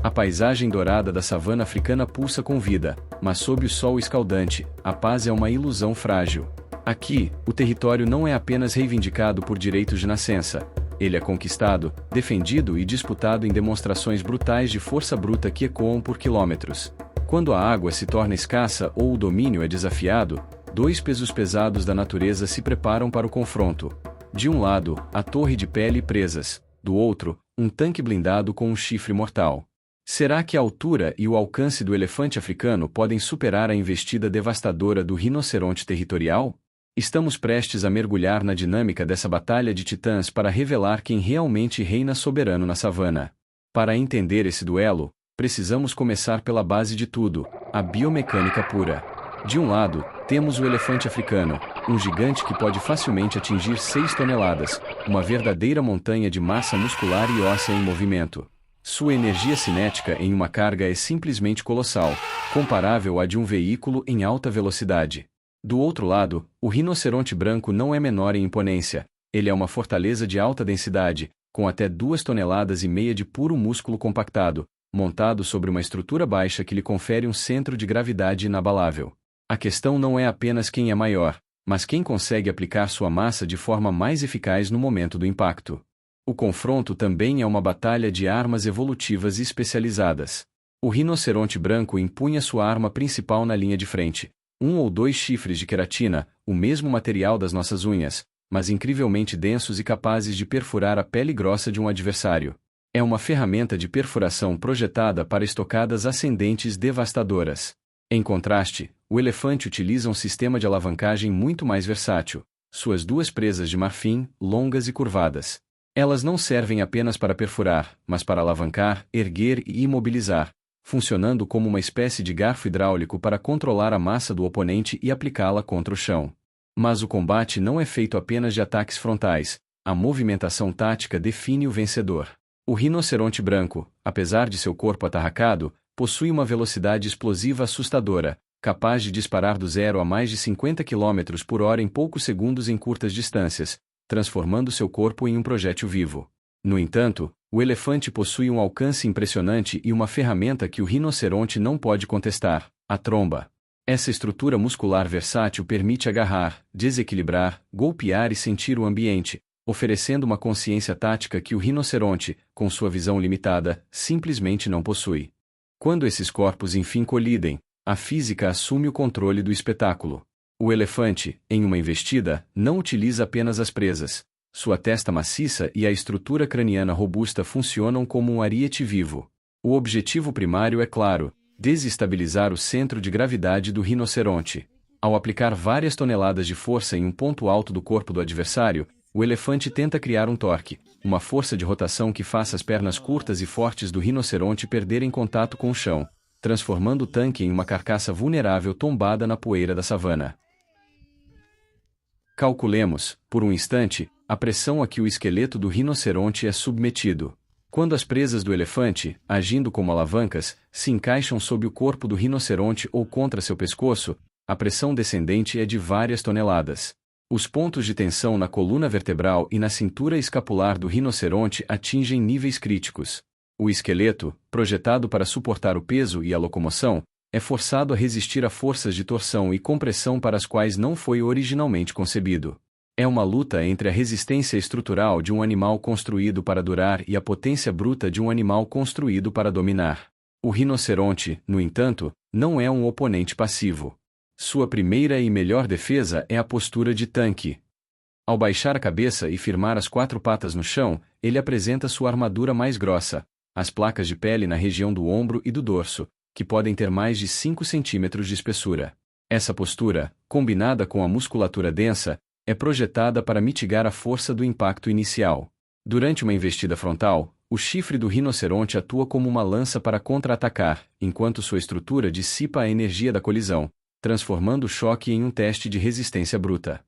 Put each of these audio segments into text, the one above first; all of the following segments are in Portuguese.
A paisagem dourada da savana africana pulsa com vida, mas sob o sol escaldante, a paz é uma ilusão frágil. Aqui, o território não é apenas reivindicado por direitos de nascença. Ele é conquistado, defendido e disputado em demonstrações brutais de força bruta que ecoam por quilômetros. Quando a água se torna escassa ou o domínio é desafiado, dois pesos pesados da natureza se preparam para o confronto. De um lado, a torre de pele e presas, do outro, um tanque blindado com um chifre mortal. Será que a altura e o alcance do elefante africano podem superar a investida devastadora do rinoceronte territorial? Estamos prestes a mergulhar na dinâmica dessa batalha de titãs para revelar quem realmente reina soberano na savana. Para entender esse duelo, precisamos começar pela base de tudo, a biomecânica pura. De um lado, temos o elefante africano, um gigante que pode facilmente atingir 6 toneladas, uma verdadeira montanha de massa muscular e óssea em movimento. Sua energia cinética em uma carga é simplesmente colossal, comparável à de um veículo em alta velocidade. Do outro lado, o rinoceronte branco não é menor em imponência, ele é uma fortaleza de alta densidade, com até 2,5 toneladas de puro músculo compactado, montado sobre uma estrutura baixa que lhe confere um centro de gravidade inabalável. A questão não é apenas quem é maior, mas quem consegue aplicar sua massa de forma mais eficaz no momento do impacto. O confronto também é uma batalha de armas evolutivas especializadas. O rinoceronte branco impunha sua arma principal na linha de frente, 1 ou 2 chifres de queratina, o mesmo material das nossas unhas, mas incrivelmente densos e capazes de perfurar a pele grossa de um adversário. É uma ferramenta de perfuração projetada para estocadas ascendentes devastadoras. Em contraste, o elefante utiliza um sistema de alavancagem muito mais versátil, suas 2 presas de marfim, longas e curvadas. Elas não servem apenas para perfurar, mas para alavancar, erguer e imobilizar, funcionando como uma espécie de garfo hidráulico para controlar a massa do oponente e aplicá-la contra o chão. Mas o combate não é feito apenas de ataques frontais, a movimentação tática define o vencedor. O rinoceronte branco, apesar de seu corpo atarracado, possui uma velocidade explosiva assustadora, capaz de disparar do 0 a mais de 50 km por hora em poucos segundos em curtas distâncias, transformando seu corpo em um projétil vivo. No entanto, o elefante possui um alcance impressionante e uma ferramenta que o rinoceronte não pode contestar, a tromba. Essa estrutura muscular versátil permite agarrar, desequilibrar, golpear e sentir o ambiente, oferecendo uma consciência tática que o rinoceronte, com sua visão limitada, simplesmente não possui. Quando esses corpos enfim colidem, a física assume o controle do espetáculo. O elefante, em uma investida, não utiliza apenas as presas. Sua testa maciça e a estrutura craniana robusta funcionam como um ariete vivo. O objetivo primário é claro: desestabilizar o centro de gravidade do rinoceronte. Ao aplicar várias toneladas de força em um ponto alto do corpo do adversário, o elefante tenta criar um torque, uma força de rotação que faça as pernas curtas e fortes do rinoceronte perderem contato com o chão, transformando o tanque em uma carcaça vulnerável tombada na poeira da savana. Calculemos, por um instante, a pressão a que o esqueleto do rinoceronte é submetido. Quando as presas do elefante, agindo como alavancas, se encaixam sob o corpo do rinoceronte ou contra seu pescoço, a pressão descendente é de várias toneladas. Os pontos de tensão na coluna vertebral e na cintura escapular do rinoceronte atingem níveis críticos. O esqueleto, projetado para suportar o peso e a locomoção, é forçado a resistir a forças de torção e compressão para as quais não foi originalmente concebido. É uma luta entre a resistência estrutural de um animal construído para durar e a potência bruta de um animal construído para dominar. O rinoceronte, no entanto, não é um oponente passivo. Sua primeira e melhor defesa é a postura de tanque. Ao baixar a cabeça e firmar as 4 patas no chão, ele apresenta sua armadura mais grossa, as placas de pele na região do ombro e do dorso, que podem ter mais de 5 centímetros de espessura. Essa postura, combinada com a musculatura densa, é projetada para mitigar a força do impacto inicial. Durante uma investida frontal, o chifre do rinoceronte atua como uma lança para contra-atacar, enquanto sua estrutura dissipa a energia da colisão, transformando o choque em um teste de resistência bruta.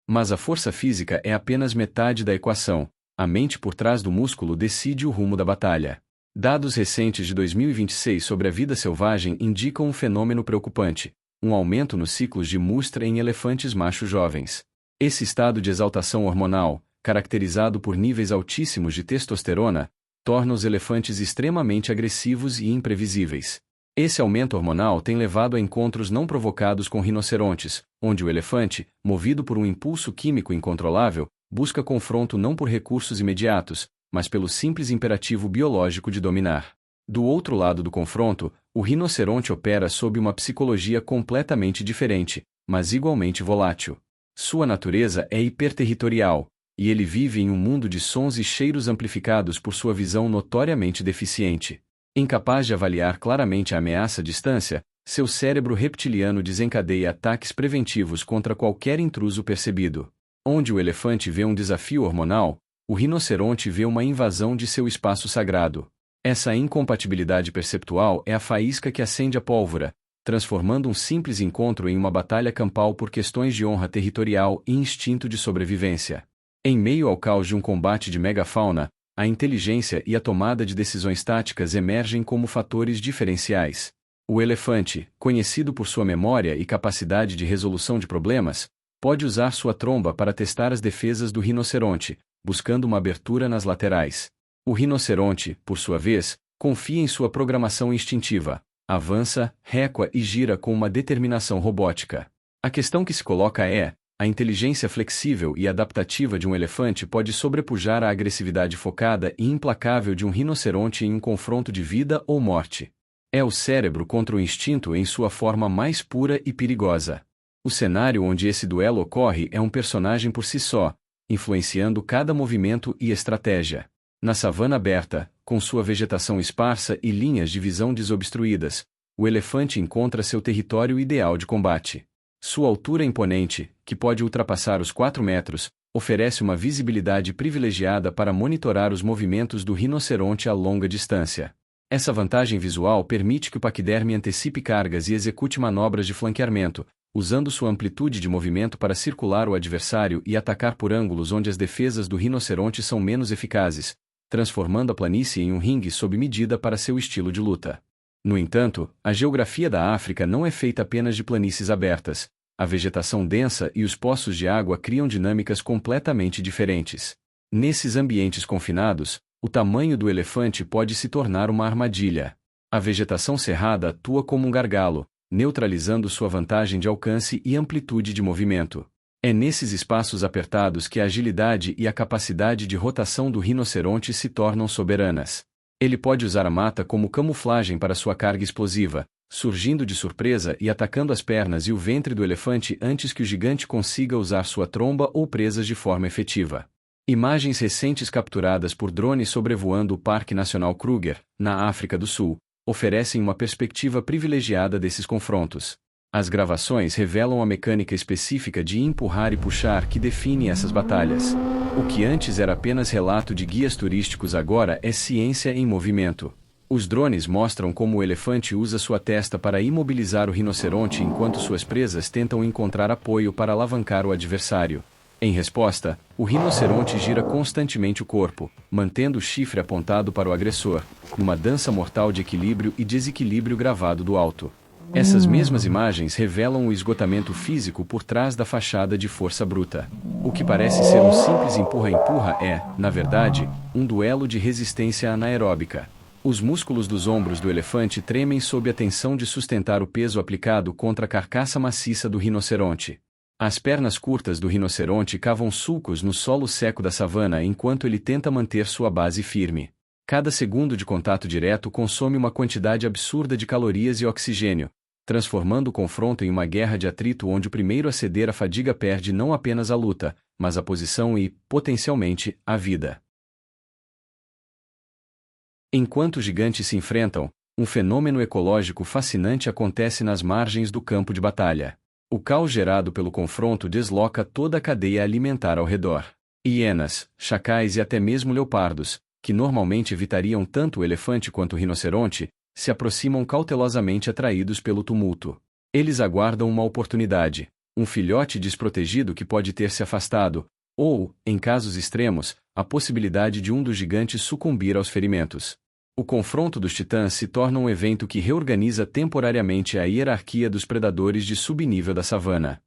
Mas a força física é apenas metade da equação. A mente por trás do músculo decide o rumo da batalha. Dados recentes de 2026 sobre a vida selvagem indicam um fenômeno preocupante: um aumento nos ciclos de mustra em elefantes machos jovens. Esse estado de exaltação hormonal, caracterizado por níveis altíssimos de testosterona, torna os elefantes extremamente agressivos e imprevisíveis. Esse aumento hormonal tem levado a encontros não provocados com rinocerontes, onde o elefante, movido por um impulso químico incontrolável, busca confronto não por recursos imediatos, mas pelo simples imperativo biológico de dominar. Do outro lado do confronto, o rinoceronte opera sob uma psicologia completamente diferente, mas igualmente volátil. Sua natureza é hiperterritorial, e ele vive em um mundo de sons e cheiros amplificados por sua visão notoriamente deficiente. Incapaz de avaliar claramente a ameaça à distância, seu cérebro reptiliano desencadeia ataques preventivos contra qualquer intruso percebido. Onde o elefante vê um desafio hormonal, o rinoceronte vê uma invasão de seu espaço sagrado. Essa incompatibilidade perceptual é a faísca que acende a pólvora, transformando um simples encontro em uma batalha campal por questões de honra territorial e instinto de sobrevivência. Em meio ao caos de um combate de megafauna, a inteligência e a tomada de decisões táticas emergem como fatores diferenciais. O elefante, conhecido por sua memória e capacidade de resolução de problemas, pode usar sua tromba para testar as defesas do rinoceronte, buscando uma abertura nas laterais. O rinoceronte, por sua vez, confia em sua programação instintiva, avança, recua e gira com uma determinação robótica. A questão que se coloca é: a inteligência flexível e adaptativa de um elefante pode sobrepujar a agressividade focada e implacável de um rinoceronte em um confronto de vida ou morte. É o cérebro contra o instinto em sua forma mais pura e perigosa. O cenário onde esse duelo ocorre é um personagem por si só, influenciando cada movimento e estratégia. Na savana aberta, com sua vegetação esparsa e linhas de visão desobstruídas, o elefante encontra seu território ideal de combate. Sua altura imponente, que pode ultrapassar os 4 metros, oferece uma visibilidade privilegiada para monitorar os movimentos do rinoceronte a longa distância. Essa vantagem visual permite que o paquiderme antecipe cargas e execute manobras de flanqueamento, usando sua amplitude de movimento para circular o adversário e atacar por ângulos onde as defesas do rinoceronte são menos eficazes, transformando a planície em um ringue sob medida para seu estilo de luta. No entanto, a geografia da África não é feita apenas de planícies abertas. A vegetação densa e os poços de água criam dinâmicas completamente diferentes. Nesses ambientes confinados, o tamanho do elefante pode se tornar uma armadilha. A vegetação cerrada atua como um gargalo, neutralizando sua vantagem de alcance e amplitude de movimento. É nesses espaços apertados que a agilidade e a capacidade de rotação do rinoceronte se tornam soberanas. Ele pode usar a mata como camuflagem para sua carga explosiva, surgindo de surpresa e atacando as pernas e o ventre do elefante antes que o gigante consiga usar sua tromba ou presas de forma efetiva. Imagens recentes capturadas por drones sobrevoando o Parque Nacional Kruger, na África do Sul, oferecem uma perspectiva privilegiada desses confrontos. As gravações revelam a mecânica específica de empurrar e puxar que define essas batalhas. O que antes era apenas relato de guias turísticos agora é ciência em movimento. Os drones mostram como o elefante usa sua testa para imobilizar o rinoceronte enquanto suas presas tentam encontrar apoio para alavancar o adversário. Em resposta, o rinoceronte gira constantemente o corpo, mantendo o chifre apontado para o agressor, numa dança mortal de equilíbrio e desequilíbrio gravado do alto. Essas mesmas imagens revelam o esgotamento físico por trás da fachada de força bruta. O que parece ser um simples empurra-empurra é, na verdade, um duelo de resistência anaeróbica. Os músculos dos ombros do elefante tremem sob a tensão de sustentar o peso aplicado contra a carcaça maciça do rinoceronte. As pernas curtas do rinoceronte cavam sulcos no solo seco da savana enquanto ele tenta manter sua base firme. Cada segundo de contato direto consome uma quantidade absurda de calorias e oxigênio, transformando o confronto em uma guerra de atrito onde o primeiro a ceder à fadiga perde não apenas a luta, mas a posição e, potencialmente, a vida. Enquanto os gigantes se enfrentam, um fenômeno ecológico fascinante acontece nas margens do campo de batalha. O caos gerado pelo confronto desloca toda a cadeia alimentar ao redor. Hienas, chacais e até mesmo leopardos, que normalmente evitariam tanto o elefante quanto o rinoceronte, se aproximam cautelosamente atraídos pelo tumulto. Eles aguardam uma oportunidade, um filhote desprotegido que pode ter se afastado, ou, em casos extremos, a possibilidade de um dos gigantes sucumbir aos ferimentos. O confronto dos titãs se torna um evento que reorganiza temporariamente a hierarquia dos predadores de subnível da savana.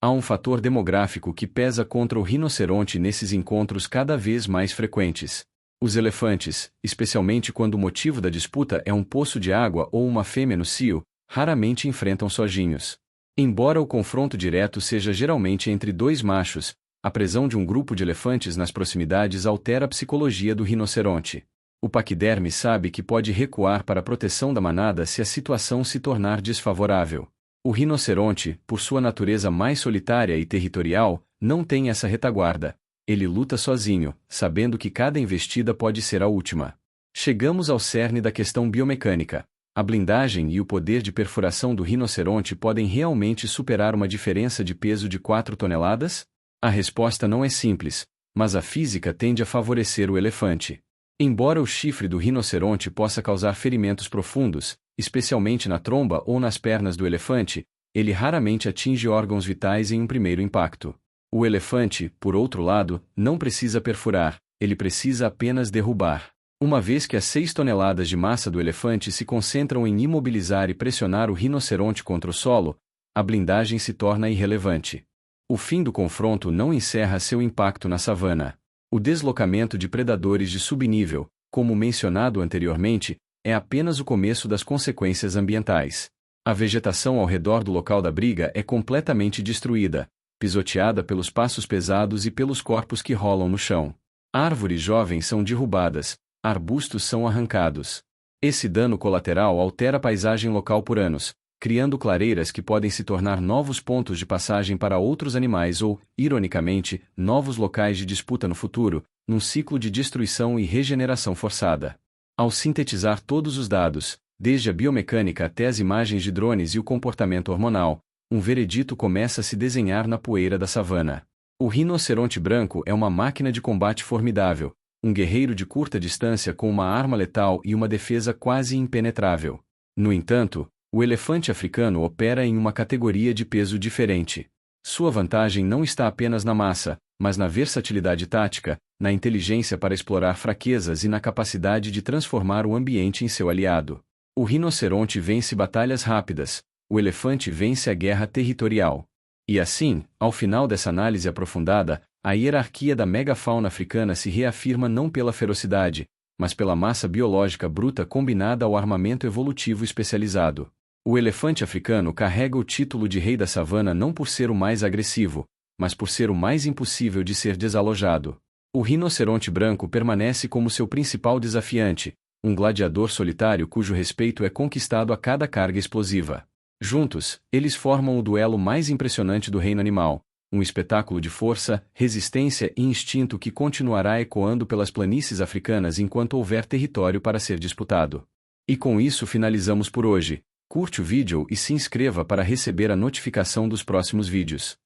Há um fator demográfico que pesa contra o rinoceronte nesses encontros cada vez mais frequentes. Os elefantes, especialmente quando o motivo da disputa é um poço de água ou uma fêmea no cio, raramente enfrentam sozinhos. Embora o confronto direto seja geralmente entre dois machos, a presão de um grupo de elefantes nas proximidades altera a psicologia do rinoceronte. O paquiderme sabe que pode recuar para a proteção da manada se a situação se tornar desfavorável. O rinoceronte, por sua natureza mais solitária e territorial, não tem essa retaguarda. Ele luta sozinho, sabendo que cada investida pode ser a última. Chegamos ao cerne da questão biomecânica. A blindagem e o poder de perfuração do rinoceronte podem realmente superar uma diferença de peso de 4 toneladas? A resposta não é simples, mas a física tende a favorecer o elefante. Embora o chifre do rinoceronte possa causar ferimentos profundos, especialmente na tromba ou nas pernas do elefante, ele raramente atinge órgãos vitais em um primeiro impacto. O elefante, por outro lado, não precisa perfurar, ele precisa apenas derrubar. Uma vez que as 6 toneladas de massa do elefante se concentram em imobilizar e pressionar o rinoceronte contra o solo, a blindagem se torna irrelevante. O fim do confronto não encerra seu impacto na savana. O deslocamento de predadores de subnível, como mencionado anteriormente, é apenas o começo das consequências ambientais. A vegetação ao redor do local da briga é completamente destruída, pisoteada pelos passos pesados e pelos corpos que rolam no chão. Árvores jovens são derrubadas, arbustos são arrancados. Esse dano colateral altera a paisagem local por anos, criando clareiras que podem se tornar novos pontos de passagem para outros animais ou, ironicamente, novos locais de disputa no futuro, num ciclo de destruição e regeneração forçada. Ao sintetizar todos os dados, desde a biomecânica até as imagens de drones e o comportamento hormonal, um veredito começa a se desenhar na poeira da savana. O rinoceronte branco é uma máquina de combate formidável, um guerreiro de curta distância com uma arma letal e uma defesa quase impenetrável. No entanto, o elefante africano opera em uma categoria de peso diferente. Sua vantagem não está apenas na massa, mas na versatilidade tática, na inteligência para explorar fraquezas e na capacidade de transformar o ambiente em seu aliado. O rinoceronte vence batalhas rápidas, o elefante vence a guerra territorial. E assim, ao final dessa análise aprofundada, a hierarquia da megafauna africana se reafirma não pela ferocidade, mas pela massa biológica bruta combinada ao armamento evolutivo especializado. O elefante africano carrega o título de rei da savana não por ser o mais agressivo, mas por ser o mais impossível de ser desalojado. O rinoceronte branco permanece como seu principal desafiante, um gladiador solitário cujo respeito é conquistado a cada carga explosiva. Juntos, eles formam o duelo mais impressionante do reino animal, um espetáculo de força, resistência e instinto que continuará ecoando pelas planícies africanas enquanto houver território para ser disputado. E com isso finalizamos por hoje. Curte o vídeo e se inscreva para receber a notificação dos próximos vídeos.